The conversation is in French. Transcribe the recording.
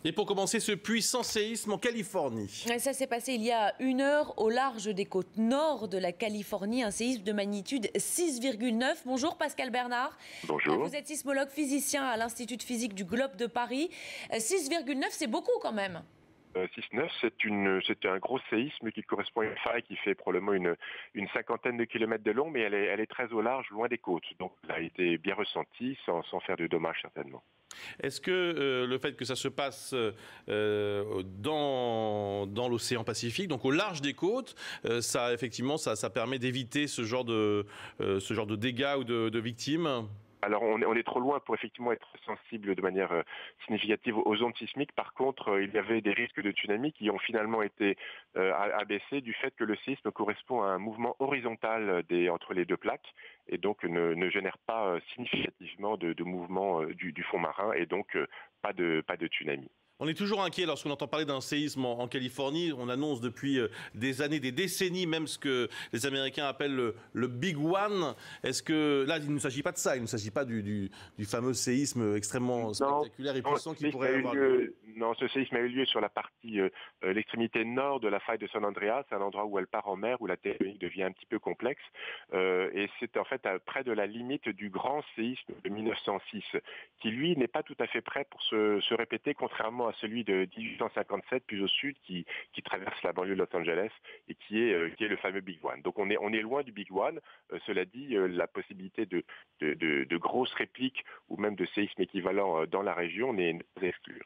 Et pour commencer, ce puissant séisme en Californie. Ça s'est passé il y a 1 heure au large des côtes nord de la Californie, un séisme de magnitude 6,9. Bonjour Pascal Bernard. Bonjour. Vous êtes sismologue physicien à l'Institut de physique du Globe de Paris. 6,9, c'est beaucoup quand même. 6,9, c'est un gros séisme qui correspond à une faille qui fait probablement une cinquantaine de kilomètres de long, mais elle est très au large, loin des côtes. Donc elle a été bien ressentie, sans faire de dommages certainement. Est-ce que le fait que ça se passe dans l'océan Pacifique, donc au large des côtes, ça permet d'éviter ce genre de dégâts ou de victimes? Alors on est trop loin pour effectivement être sensible de manière significative aux ondes sismiques. Par contre, il y avait des risques de tsunami qui ont finalement été abaissés du fait que le séisme correspond à un mouvement horizontal entre les deux plaques et donc ne génère pas significativement de mouvement du fond marin et donc pas de tsunami. On est toujours inquiet lorsqu'on entend parler d'un séisme en Californie. On annonce depuis des années, des décennies même ce que les Américains appellent le Big One. Est-ce que là, il ne s'agit pas de ça, il ne s'agit pas du fameux séisme extrêmement spectaculaire et puissant qui pourrait avoir lieu? Non, ce séisme a eu lieu sur la partie, l'extrémité nord de la faille de San Andreas, un endroit où elle part en mer, où la tectonique devient un petit peu complexe. Et c'est en fait près de la limite du grand séisme de 1906, qui lui n'est pas tout à fait prêt pour se répéter, contrairement à celui de 1857 plus au sud qui traverse la banlieue de Los Angeles et qui est le fameux Big One. Donc on est loin du Big One. Cela dit, la possibilité de grosses répliques ou même de séismes équivalents dans la région n'est pas à exclure.